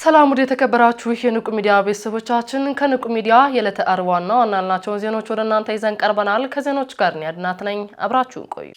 ሰላም ወደ ተከበራችሁ የንቁ ሚዲያ ቤተሰቦቻችን ከንቁ ሚዲያ የዕለተ ዓርብ ዋና ዋና ዜናዎች ወደ እናንተ ይዘን ቀርበናል። ከዜናዎቹ ጋር ያድናት ነኝ። አብራችሁን ቆዩ።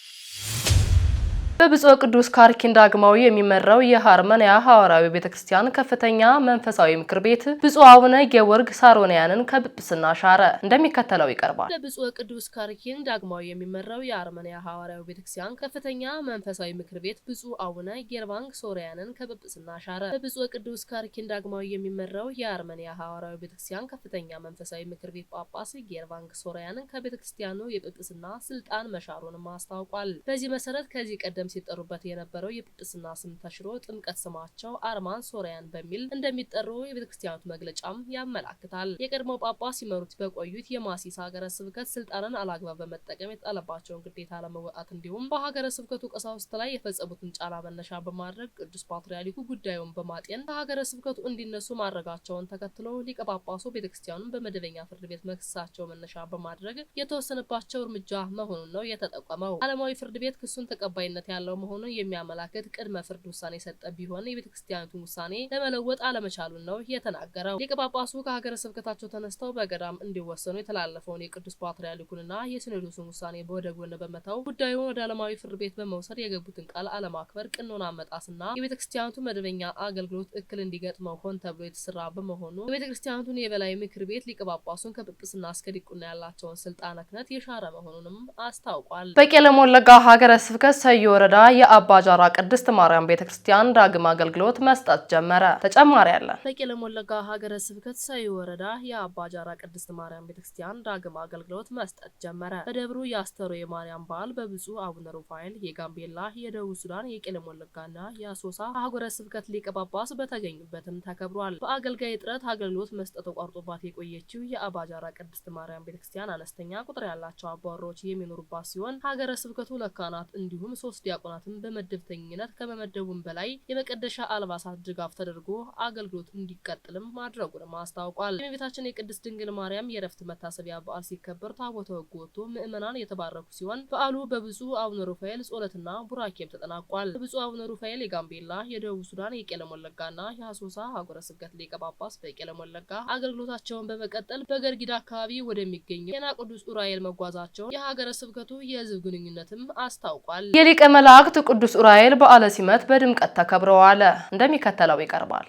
በብፁዕ ቅዱስ ካርኪን ዳግማዊ የሚመራው የሃርመንያ ሐዋርያዊ ቤተክርስቲያን ከፍተኛ መንፈሳዊ ምክር ቤት ብፁዕ አቡነ ጌወርግ ሳሮንያንን ከጵጵስና ሻረ። እንደሚከተለው ይቀርባል። በብፁዕ ቅዱስ ካርኪን ዳግማዊ የሚመራው የሃርመንያ ሐዋርያዊ ቤተክርስቲያን ከፍተኛ መንፈሳዊ ምክር ቤት ብፁዕ አቡነ ጌርቫንግ ሶሪያንን ከጵጵስና ሻረ። በብፁዕ ቅዱስ ካርኪን ዳግማዊ የሚመራው የሃርመንያ ሐዋርያዊ ቤተክርስቲያን ከፍተኛ መንፈሳዊ ምክር ቤት ጳጳስ ጌርቫንግ ሶሪያንን ከቤተክርስቲያኑ የጵጵስና ስልጣን መሻሩንም አስታውቋል። በዚህ መሰረት ከዚህ ቀደም ሲጠሩበት የነበረው የጵጵስና ስም ተሽሮ ጥምቀት ስማቸው አርማን ሶሪያን በሚል እንደሚጠሩ የቤተክርስቲያኑ መግለጫም ያመላክታል። የቀድሞው ጳጳስ ሲመሩት በቆዩት የማሲስ ሀገረ ስብከት ስልጣንን አላግባብ በመጠቀም የተጣለባቸውን ግዴታ ለመወጣት እንዲሁም በሀገረ ስብከቱ ቀሳውስት ላይ የፈጸሙትን ጫና መነሻ በማድረግ ቅዱስ ፓትርያርኩ ጉዳዩን በማጤን ከሀገረ ስብከቱ እንዲነሱ ማድረጋቸውን ተከትሎ ሊቀ ጳጳሱ ቤተክርስቲያኑን በመደበኛ ፍርድ ቤት መክሰሳቸው መነሻ በማድረግ የተወሰነባቸው እርምጃ መሆኑን ነው የተጠቆመው። ዓለማዊ ፍርድ ቤት ክሱን ተቀባይነት ያለው መሆኑን የሚያመላክት ቅድመ ፍርድ ውሳኔ ሰጠ ቢሆን የቤተክርስቲያኑን ውሳኔ ለመለወጥ አለመቻሉን ነው የተናገረው። ሊቀ ጳጳሱ ከሀገረ ስብከታቸው ተነስተው በገዳም እንዲወሰኑ የተላለፈውን የቅዱስ ፓትርያርኩንና የሲኖዶሱን ውሳኔ ወደ ጎን በመተው ጉዳዩን ወደ ዓለማዊ ፍርድ ቤት በመውሰድ የገቡትን ቃል አለማክበር፣ ቅኖና መጣስና የቤተክርስቲያኑ መደበኛ አገልግሎት እክል እንዲገጥመው ሆን ተብሎ የተሰራ በመሆኑ የቤተክርስቲያኑን የበላይ ምክር ቤት ሊቀ ጳጳሱን ከጵጵስና እስከ ዲቁና ያላቸውን ስልጣነ ክህነት የሻረ መሆኑንም አስታውቋል። በቄለም ወለጋ ሀገረ ስብከት ሰዮ ወረዳ የአባጃራ ቅድስት ማርያም ቤተክርስቲያን ዳግም አገልግሎት መስጠት ጀመረ። ተጨማሪ አለ። በቄለም ወለጋ ሀገረ ስብከት ሰዮ ወረዳ የአባጃራ ቅድስት ማርያም ቤተክርስቲያን ዳግም አገልግሎት መስጠት ጀመረ። በደብሩ የአስተሮ የማርያም በዓል በብፁዕ አቡነ ሩፋኤል የጋምቤላ፣ የደቡብ ሱዳን፣ የቄለም ወለጋና የአሶሳ ሀገረ ስብከት ሊቀ ጳጳስ በተገኙበትም ተከብሯል። በአገልጋይ እጥረት አገልግሎት መስጠት ተቋርጦባት የቆየችው የአባጃራ ቅድስት ማርያም ቤተክርስቲያን አነስተኛ ቁጥር ያላቸው አባወራዎች የሚኖሩባት ሲሆን ሀገረ ስብከቱ ለካህናት እንዲሁም 3 ዲያቆናትን በመደብተኝነት ከመመደቡም በላይ የመቀደሻ አልባሳት ድጋፍ ተደርጎ አገልግሎት እንዲቀጥልም ማድረጉንም አስታውቋል። የእመቤታችን የቅድስት ድንግል ማርያም የዕረፍት መታሰቢያ በዓል ሲከበር ታቦተ ሕጉ ወጥቶ ምዕመናን የተባረኩ ሲሆን በዓሉ በብፁዕ አቡነ ሩፋኤል ጸሎትና ቡራኬም ተጠናቋል። በብፁዕ አቡነ ሩፋኤል የጋምቤላ፣ የደቡብ ሱዳን፣ የቄለም ወለጋና የአሶሳ ሀገረ ስብከት ሊቀ ጳጳስ በቄለም ወለጋ አገልግሎታቸውን በመቀጠል በገርጊዳ አካባቢ ወደሚገኘው ጤና ቅዱስ ኡራኤል መጓዛቸውን የሀገረ ስብከቱ የሕዝብ ግንኙነትም አስታውቋል። የሊቀ መላእክት ቅዱስ ኡራኤል በዓለ ሲመት በድምቀት ተከብረዋል። እንደሚከተለው ይቀርባል።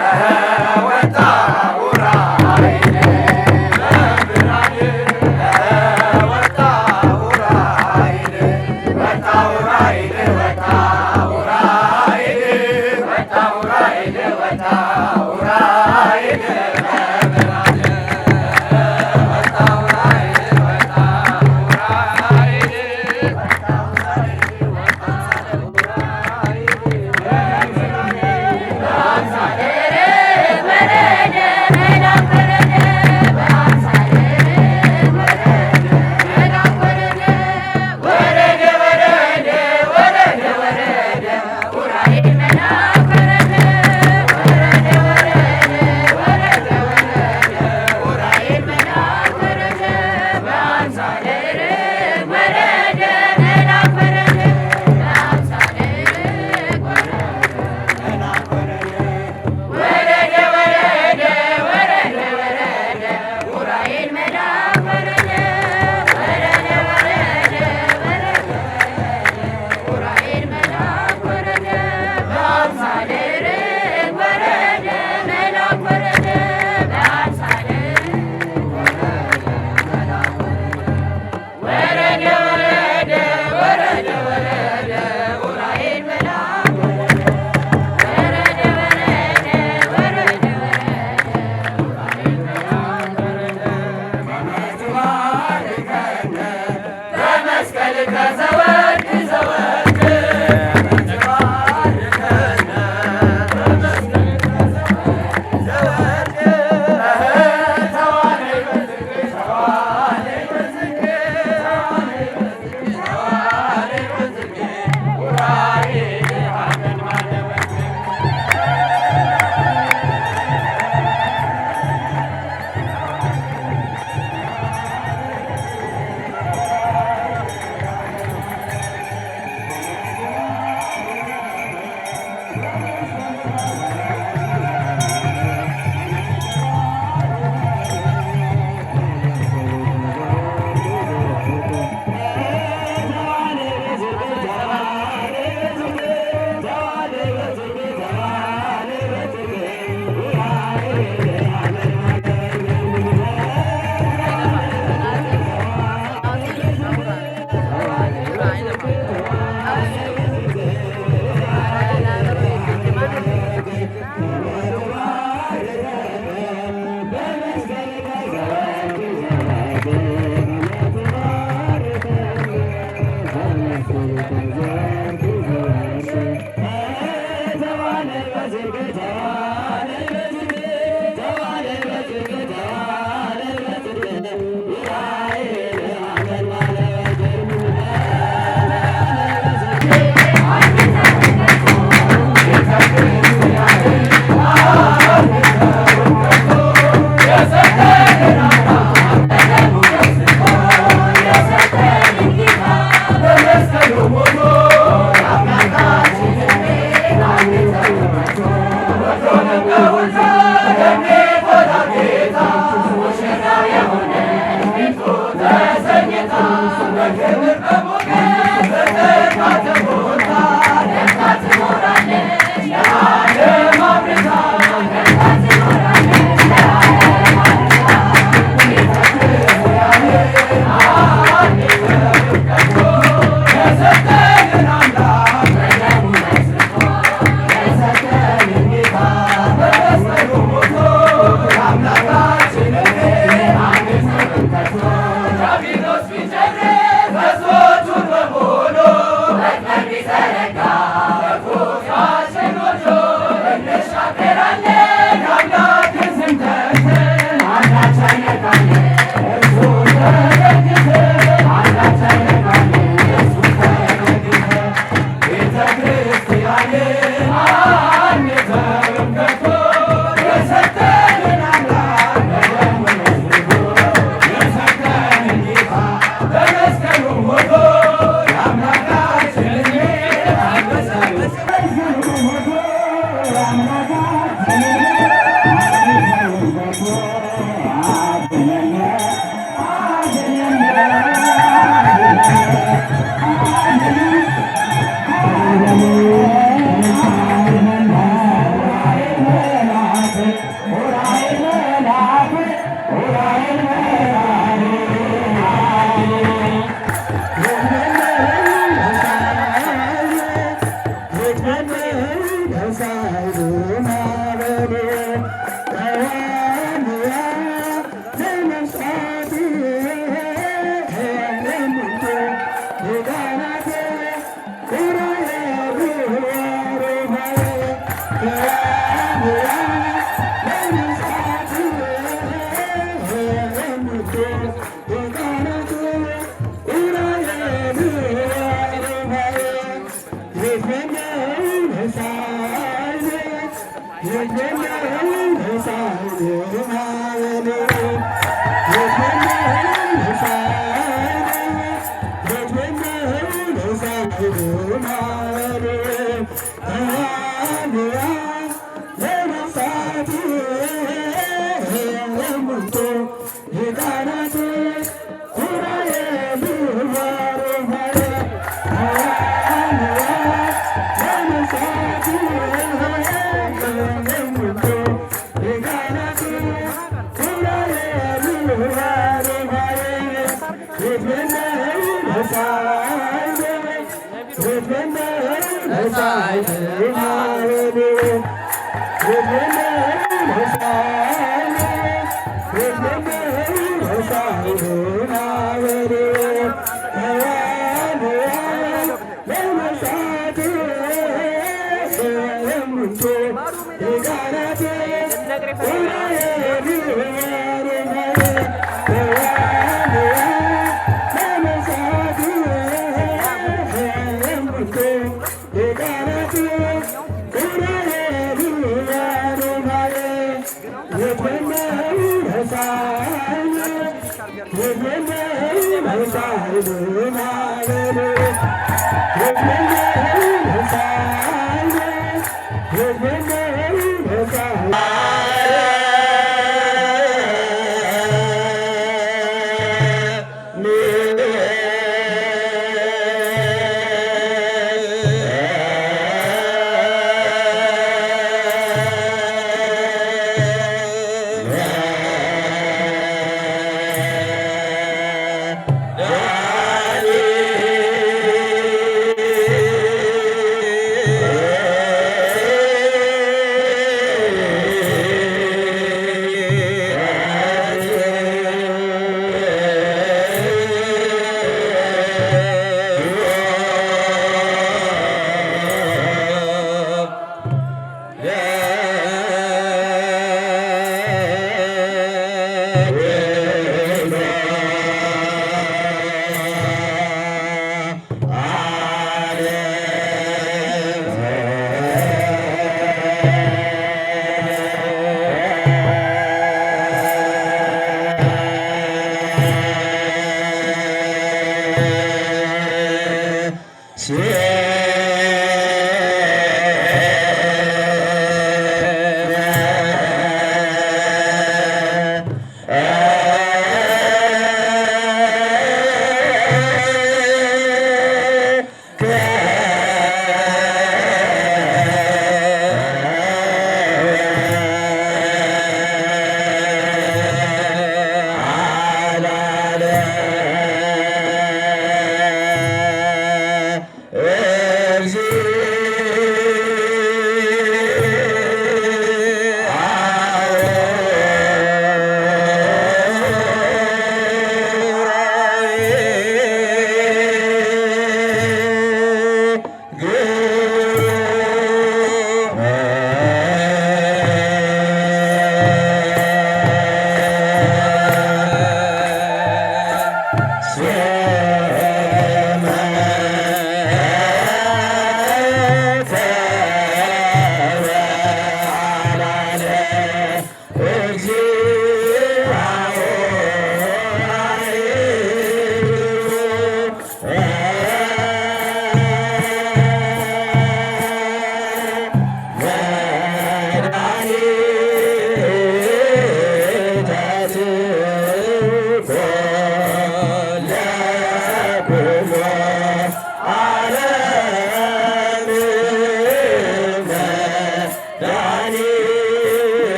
Hare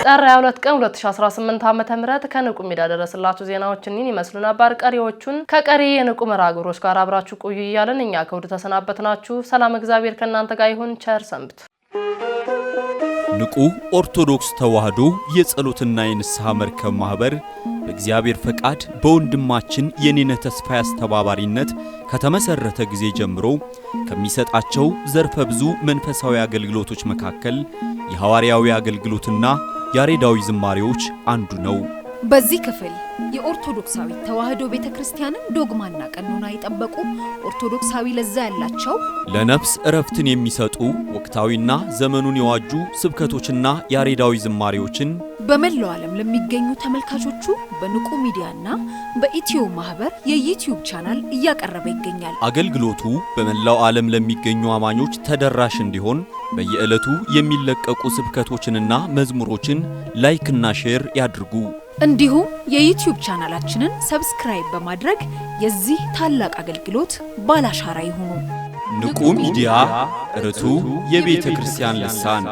ጥር 22 ቀን 2018 ዓ.ም ከንቁ ሚዲያ ደረስላችሁ ዜናዎች እኒን ይመስሉ ነበር። ቀሪዎቹን ከቀሪ የንቁ መርሃ ግብሮች ጋር አብራችሁ ቆዩ እያልን እኛ ከውድ ተሰናበትናችሁ። ሰላም እግዚአብሔር ከእናንተ ጋር ይሁን። ቸር ሰንብቱ። ንቁ ኦርቶዶክስ ተዋህዶ የጸሎትና የንስሐ መርከብ ማህበር በእግዚአብሔር ፈቃድ በወንድማችን የኔነህ ተስፋዬ አስተባባሪነት ከተመሰረተ ጊዜ ጀምሮ ከሚሰጣቸው ዘርፈ ብዙ መንፈሳዊ አገልግሎቶች መካከል የሐዋርያዊ አገልግሎትና ያሬዳዊ ዝማሬዎች አንዱ ነው። በዚህ ክፍል የኦርቶዶክሳዊ ተዋህዶ ቤተክርስቲያንን ዶግማና ቀኖና የጠበቁ ኦርቶዶክሳዊ ለዛ ያላቸው ለነፍስ እረፍትን የሚሰጡ ወቅታዊና ዘመኑን የዋጁ ስብከቶችና ያሬዳዊ ዝማሬዎችን በመላው ዓለም ለሚገኙ ተመልካቾቹ በንቁ ሚዲያና በኢትዮ ማህበር የዩቲዩብ ቻናል እያቀረበ ይገኛል። አገልግሎቱ በመላው ዓለም ለሚገኙ አማኞች ተደራሽ እንዲሆን በየዕለቱ የሚለቀቁ ስብከቶችንና መዝሙሮችን ላይክና ሼር ያድርጉ። እንዲሁም የዩቲዩብ ቻናላችንን ሰብስክራይብ በማድረግ የዚህ ታላቅ አገልግሎት ባላሻራ ይሁኑ። ንቁ ሚዲያ ርቱ የቤተ ክርስቲያን ልሳን